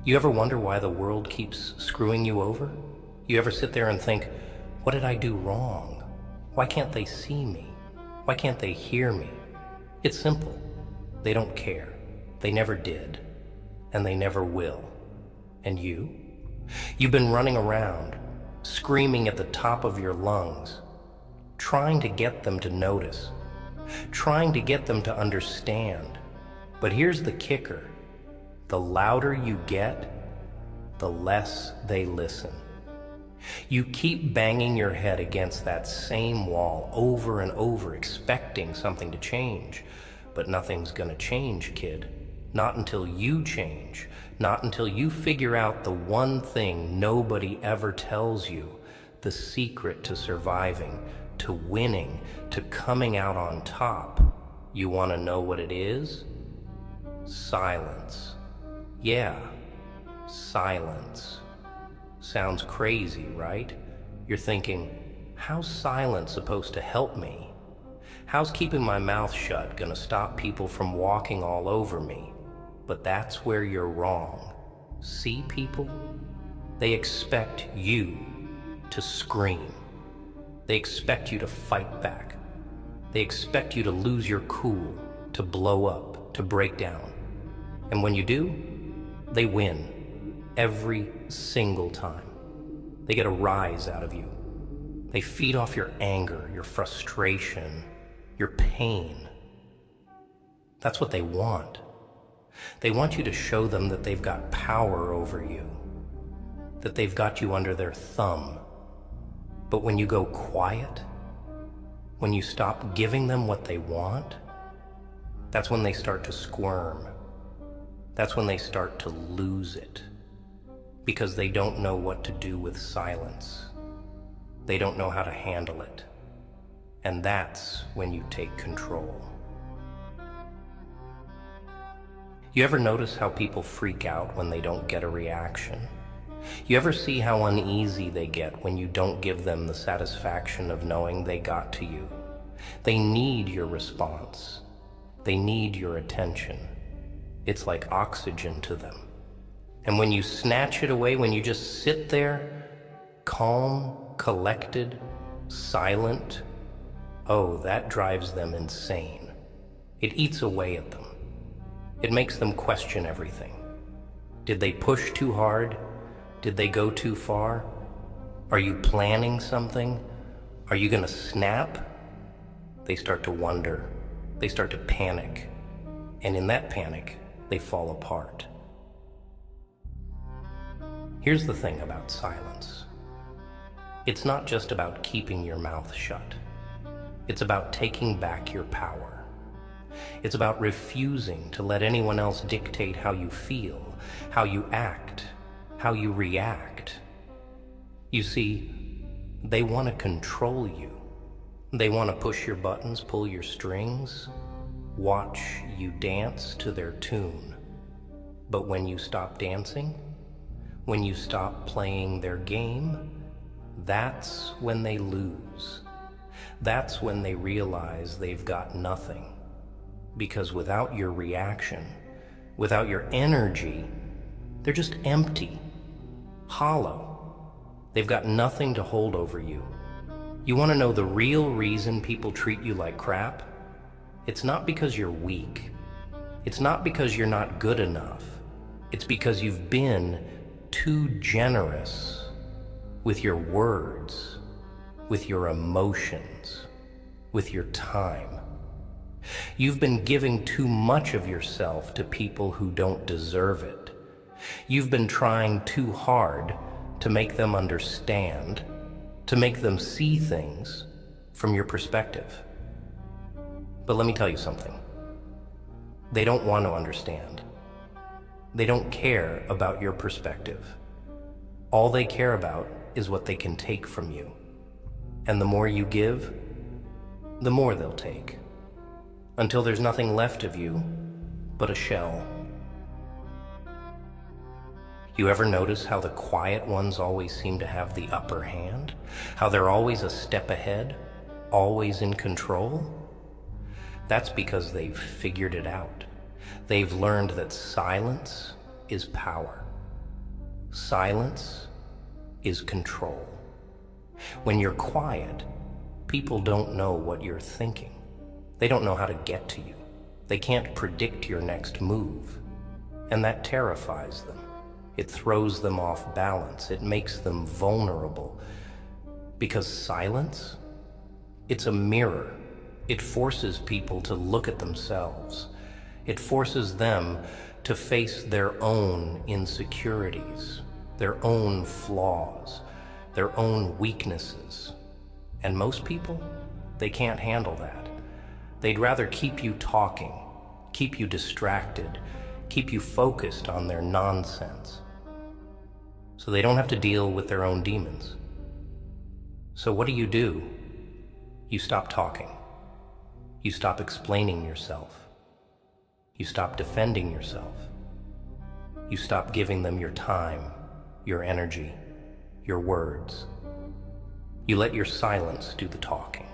You ever wonder why the world keeps screwing you over? You ever sit there and think, what did I do wrong? Why can't they see me? Why can't they hear me? It's simple. They don't care. They never did. And they never will. And you? You've been running around, screaming at the top of your lungs, trying to get them to notice, trying to get them to understand. But here's the kicker. The louder you get, the less they listen. You keep banging your head against that same wall over and over, expecting something to change. But nothing's gonna change, kid. Not until you change. Not until you figure out the one thing nobody ever tells you, the secret to surviving, to winning, to coming out on top. You wanna know what it is? Silence. Yeah, silence. Sounds crazy, right? You're thinking, how's silence supposed to help me? How's keeping my mouth shut gonna stop people from walking all over me? But that's where you're wrong. See, people? They expect you to scream. They expect you to fight back. They expect you to lose your cool, to blow up, to break down. And when you do, they win every single time. They get a rise out of you. They feed off your anger, your frustration, your pain. That's what they want. They want you to show them that they've got power over you, that they've got you under their thumb. But when you go quiet, when you stop giving them what they want, that's when they start to squirm. That's when they start to lose it, because they don't know what to do with silence. They don't know how to handle it. And that's when you take control. You ever notice how people freak out when they don't get a reaction? You ever see how uneasy they get when you don't give them the satisfaction of knowing they got to you? They need your response. They need your attention. It's like oxygen to them. And when you snatch it away, when you just sit there, calm, collected, silent, oh, that drives them insane. It eats away at them. It makes them question everything. Did they push too hard? Did they go too far? Are you planning something? Are you gonna snap? They start to wonder. They start to panic. And in that panic, they fall apart. Here's the thing about silence. It's not just about keeping your mouth shut. It's about taking back your power. It's about refusing to let anyone else dictate how you feel, how you act, how you react. You see, they want to control you. They want to push your buttons, pull your strings, watch you dance to their tune. But when you stop dancing, when you stop playing their game, that's when they lose. That's when they realize they've got nothing. Because without your reaction, without your energy, they're just empty, hollow. They've got nothing to hold over you. You want to know the real reason people treat you like crap? It's not because you're weak. It's not because you're not good enough. It's because you've been too generous with your words, with your emotions, with your time. You've been giving too much of yourself to people who don't deserve it. You've been trying too hard to make them understand, to make them see things from your perspective. But let me tell you something. They don't want to understand. They don't care about your perspective. All they care about is what they can take from you. And the more you give, the more they'll take. Until there's nothing left of you but a shell. You ever notice how the quiet ones always seem to have the upper hand? How they're always a step ahead, always in control? That's because they've figured it out. They've learned that silence is power. Silence is control. When you're quiet, people don't know what you're thinking. They don't know how to get to you. They can't predict your next move. And that terrifies them. It throws them off balance. It makes them vulnerable. Because silence, it's a mirror. It forces people to look at themselves. It forces them to face their own insecurities, their own flaws, their own weaknesses. And most people, they can't handle that. They'd rather keep you talking, keep you distracted, keep you focused on their nonsense, so they don't have to deal with their own demons. So what do? You stop talking. You stop explaining yourself. You stop defending yourself. You stop giving them your time, your energy, your words. You let your silence do the talking.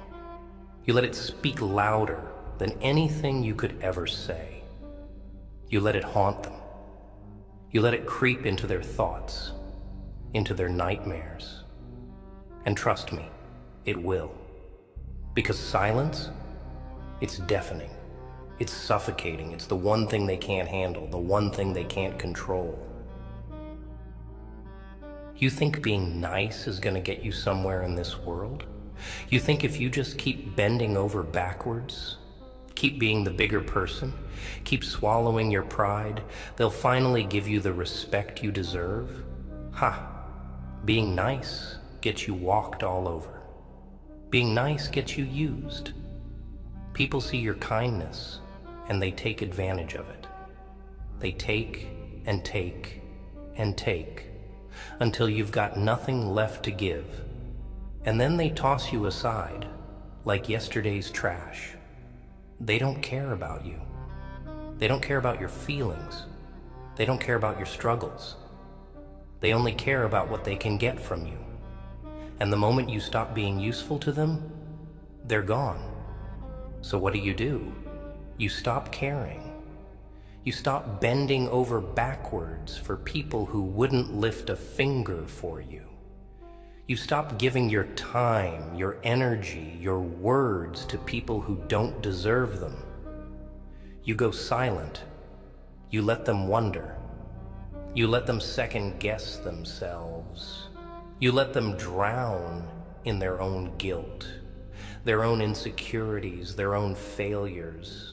You let it speak louder than anything you could ever say. You let it haunt them. You let it creep into their thoughts, into their nightmares. And trust me, it will. Because silence, it's deafening. It's suffocating. It's the one thing they can't handle, the one thing they can't control. You think being nice is going to get you somewhere in this world? You think if you just keep bending over backwards, keep being the bigger person, keep swallowing your pride, they'll finally give you the respect you deserve? Ha! Being nice gets you walked all over. Being nice gets you used. People see your kindness and they take advantage of it. They take and take and take until you've got nothing left to give. And then they toss you aside like yesterday's trash. They don't care about you. They don't care about your feelings. They don't care about your struggles. They only care about what they can get from you. And the moment you stop being useful to them, they're gone. So what do? You stop caring. You stop bending over backwards for people who wouldn't lift a finger for you. You stop giving your time, your energy, your words to people who don't deserve them. You go silent. You let them wonder. You let them second guess themselves. You let them drown in their own guilt, their own insecurities, their own failures.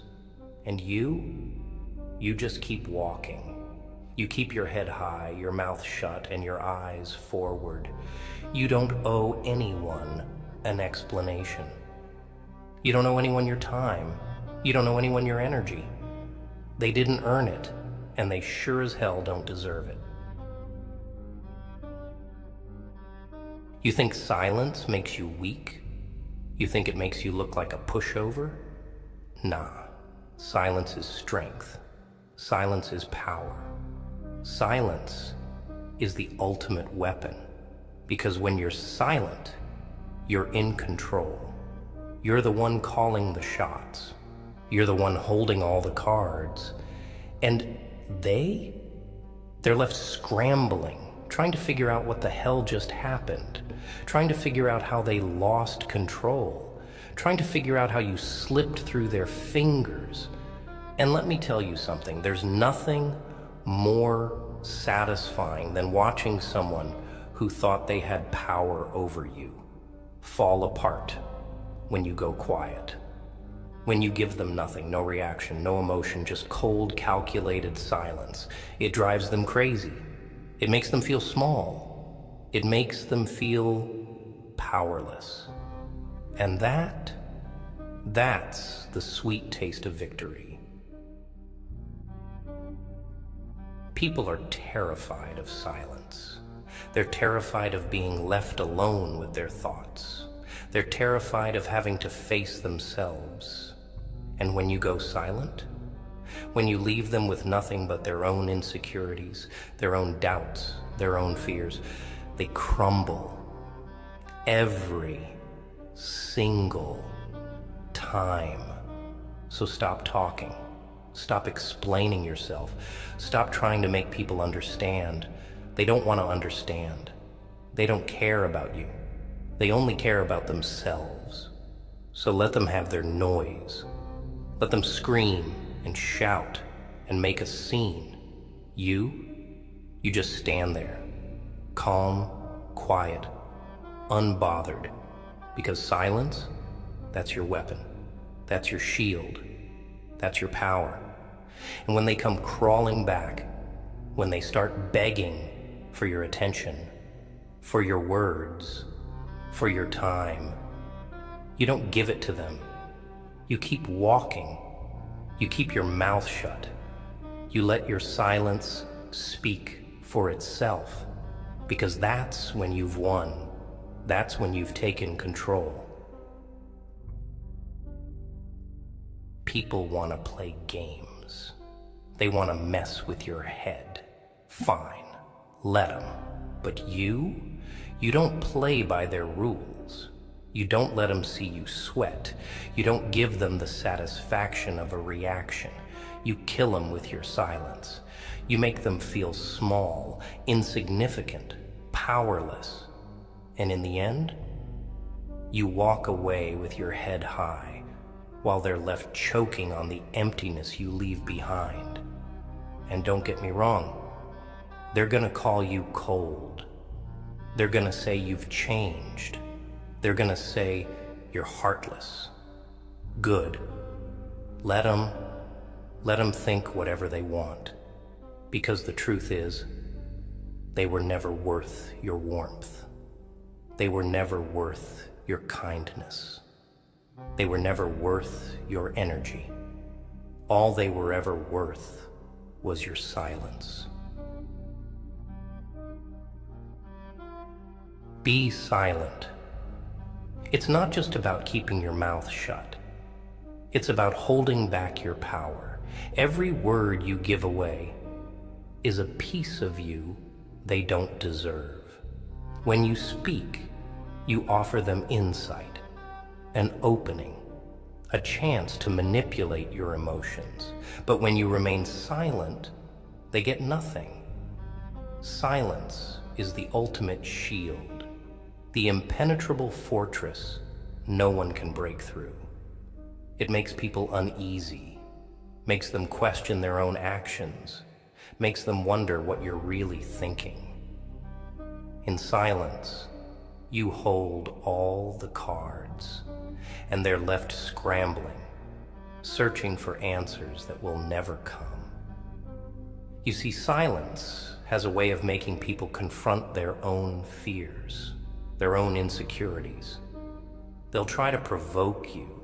And you just keep walking. You keep your head high, your mouth shut, and your eyes forward. You don't owe anyone an explanation. You don't owe anyone your time. You don't owe anyone your energy. They didn't earn it, and they sure as hell don't deserve it. You think silence makes you weak? You think it makes you look like a pushover? Nah. Silence is strength. Silence is power. Silence is the ultimate weapon. Because when you're silent, you're in control. You're the one calling the shots. You're the one holding all the cards. And they're left scrambling, trying to figure out what the hell just happened, trying to figure out how they lost control, trying to figure out how you slipped through their fingers. And let me tell you something, there's nothing more satisfying than watching someone who thought they had power over you fall apart when you go quiet. When you give them nothing, no reaction, no emotion, just cold, calculated silence. It drives them crazy. It makes them feel small. It makes them feel powerless. And that's the sweet taste of victory. People are terrified of silence. They're terrified of being left alone with their thoughts. They're terrified of having to face themselves. And when you go silent, when you leave them with nothing but their own insecurities, their own doubts, their own fears, they crumble every single time. So stop talking. Stop explaining yourself. Stop trying to make people understand. They don't want to understand. They don't care about you. They only care about themselves. So let them have their noise. Let them scream and shout and make a scene. You just stand there, calm, quiet, unbothered, because silence, that's your weapon. That's your shield. That's your power. And when they come crawling back, when they start begging for your attention, for your words, for your time, you don't give it to them. You keep walking. You keep your mouth shut. You let your silence speak for itself, because that's when you've won. That's when you've taken control. People want to play games. They want to mess with your head. Fine, let them. But you don't play by their rules. You don't let them see you sweat. You don't give them the satisfaction of a reaction. You kill them with your silence. You make them feel small, insignificant, powerless. And in the end, you walk away with your head high, while they're left choking on the emptiness you leave behind. And don't get me wrong, they're gonna call you cold. They're gonna say you've changed. They're gonna say you're heartless. Good. Let them think whatever they want. Because the truth is, they were never worth your warmth. They were never worth your kindness. They were never worth your energy. All they were ever worth was your silence. Be silent. It's not just about keeping your mouth shut. It's about holding back your power. Every word you give away is a piece of you they don't deserve. When you speak, you offer them insight, an opening, a chance to manipulate your emotions. But when you remain silent, they get nothing. Silence is the ultimate shield, the impenetrable fortress no one can break through. It makes people uneasy, makes them question their own actions, makes them wonder what you're really thinking. In silence, you hold all the cards, and they're left scrambling, searching for answers that will never come. You see, silence has a way of making people confront their own fears, their own insecurities. They'll try to provoke you,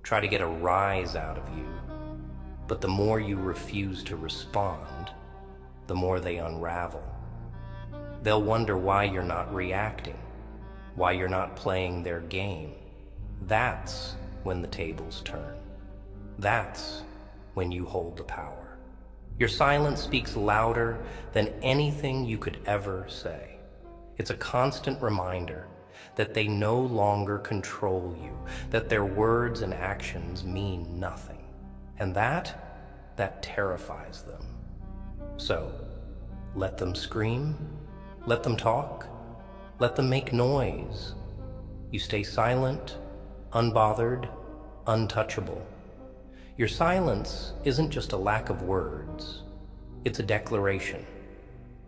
try to get a rise out of you, but the more you refuse to respond, the more they unravel. They'll wonder why you're not reacting, why you're not playing their game. That's when the tables turn. That's when you hold the power. Your silence speaks louder than anything you could ever say. It's a constant reminder that they no longer control you, that their words and actions mean nothing. And that terrifies them. So, let them scream, let them talk, let them make noise. You stay silent, unbothered, untouchable. Your silence isn't just a lack of words. It's a declaration,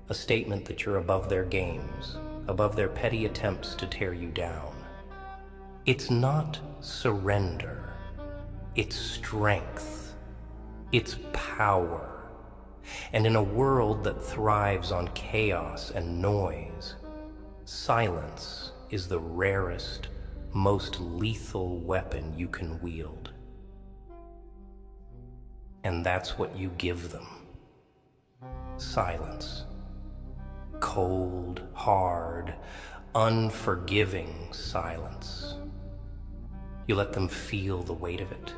a statement that you're above their games, above their petty attempts to tear you down. It's not surrender. It's strength. It's power. And in a world that thrives on chaos and noise, silence is the rarest, most lethal weapon you can wield. And that's what you give them. Silence. Cold, hard, unforgiving silence. You let them feel the weight of it.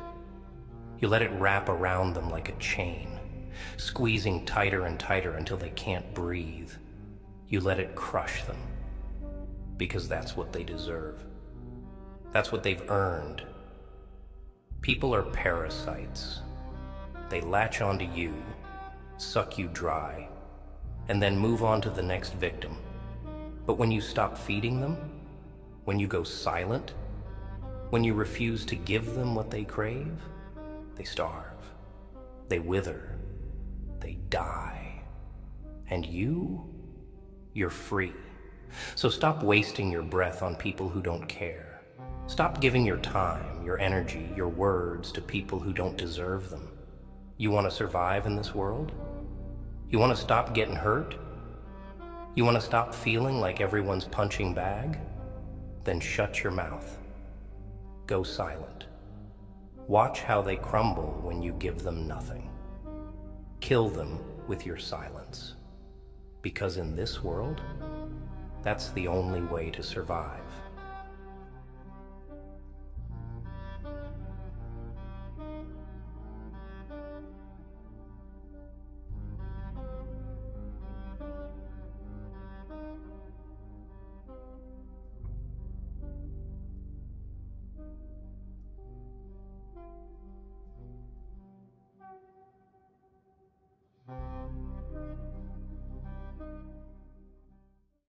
You let it wrap around them like a chain, squeezing tighter and tighter until they can't breathe. You let it crush them, because that's what they deserve. That's what they've earned. People are parasites. They latch onto you, suck you dry, and then move on to the next victim. But when you stop feeding them, when you go silent, when you refuse to give them what they crave, they starve, they wither, they die. And you're free. So stop wasting your breath on people who don't care. Stop giving your time, your energy, your words to people who don't deserve them. You want to survive in this world? You want to stop getting hurt? You want to stop feeling like everyone's punching bag? Then shut your mouth. Go silent. Watch how they crumble when you give them nothing. Kill them with your silence. Because in this world, that's the only way to survive.